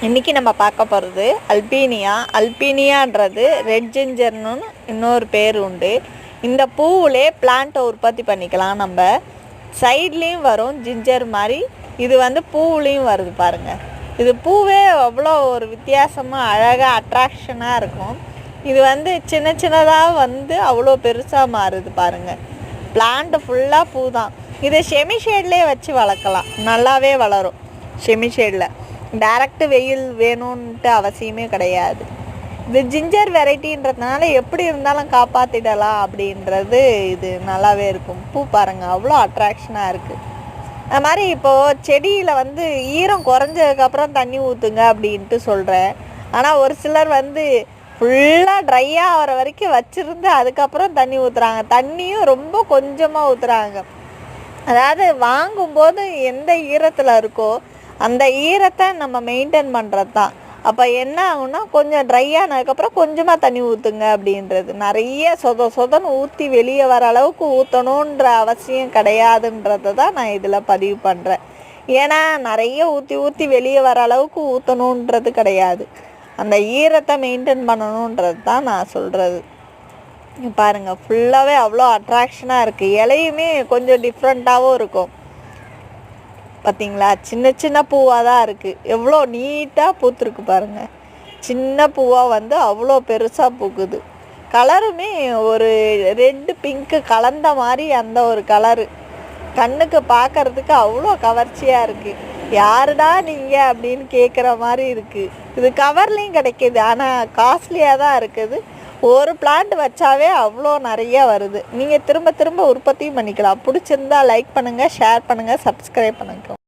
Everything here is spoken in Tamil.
இன்றைக்கி நம்ம பார்க்க போகிறது அல்பீனியான்றது ரெட் ஜிஞ்சர்னு இன்னொரு பேர் உண்டு. இந்த பூவிலே பிளான்ட்டை உற்பத்தி பண்ணிக்கலாம். நம்ம சைட்லேயும் வரும் ஜிஞ்சர் மாதிரி, இது பூவுலேயும் வருது பாருங்கள். இது பூவே அவ்வளோ ஒரு வித்தியாசமாக அழகாக அட்ராக்ஷனாக இருக்கும். இது சின்ன சின்னதாக அவ்வளோ பெருசாக மாறுது பாருங்கள். பிளான்ட்டு ஃபுல்லாக பூ தான். இதை செமி ஷேட்லேயே வச்சு வளர்க்கலாம், நல்லாவே வளரும். செமி ஷேடில் டைரக்ட் வெயில் வேணும்ன்ட்டு அவசியமே கிடையாது. இது ஜிஞ்சர் வெரைட்டின்றதுனால எப்படி இருந்தாலும் காப்பாற்றிடலாம் அப்படின்றது இது நல்லாவே இருக்கும். பூ பாருங்கள், அவ்வளோ அட்ராக்ஷனாக இருக்குது. அது மாதிரி இப்போது செடியில் ஈரம் குறைஞ்சதுக்கப்புறம் தண்ணி ஊற்றுங்க அப்படின்ட்டு சொல்கிறேன். ஆனால் ஒரு சிலர் ஃபுல்லாக ட்ரையாக ஆகிற வரைக்கும் வச்சுருந்து அதுக்கப்புறம் தண்ணி ஊற்றுறாங்க. தண்ணியும் ரொம்ப கொஞ்சமாக ஊற்றுறாங்க. அதாவது வாங்கும்போது எந்த ஈரத்தில் இருக்கோ அந்த ஈரத்தை நம்ம மெயின்டைன் பண்ணுறது தான். அப்போ என்ன ஆகும்னா, கொஞ்சம் ட்ரை ஆனதுக்கப்புறம் கொஞ்சமாக தண்ணி ஊற்றுங்க அப்படின்றது. நிறைய சொதன்னு ஊற்றி வெளியே வர அளவுக்கு ஊற்றணுன்ற அவசியம் கிடையாதுன்றதை தான் நான் இதில் பதிவு பண்ணுறேன். ஏன்னா நிறைய ஊற்றி வெளியே வர அளவுக்கு ஊற்றணுன்றது கிடையாது. அந்த ஈரத்தை மெயின்டைன் பண்ணணுன்றது தான் நான் சொல்கிறது. பாருங்கள், ஃபுல்லாகவே அவ்வளோ அட்ராக்ஷனாக இருக்குது. இலையுமே கொஞ்சம் டிஃப்ரெண்ட்டாகவும் இருக்கும். பார்த்தீங்களா, சின்ன சின்ன பூவாக தான் இருக்குது. எவ்வளோ நீட்டாக பூத்துருக்கு பாருங்கள். சின்ன பூவாக அவ்வளோ பெருசாக பூக்குது. கலருமே ஒரு ரெட்டு பிங்க்கு கலந்த மாதிரி அந்த ஒரு கலரு கண்ணுக்கு பார்க்கறதுக்கு அவ்வளோ கவர்ச்சியாக இருக்குது. யாருடா நீங்கள் அப்படின்னு கேட்குற மாதிரி இருக்குது. இது கவர்லேயும் கிடைக்கிது, ஆனால் காஸ்ட்லியாக தான் இருக்குது. ஒரு பிளான்ட் வச்சாவே அவ்வளோ நிறையா வருது. நீங்கள் திரும்ப திரும்ப உற்பத்தியும் பண்ணிக்கலாம். பிடிச்சிருந்தா லைக் பண்ணுங்கள், ஷேர் பண்ணுங்கள், சப்ஸ்கிரைப் பண்ணுங்கள்.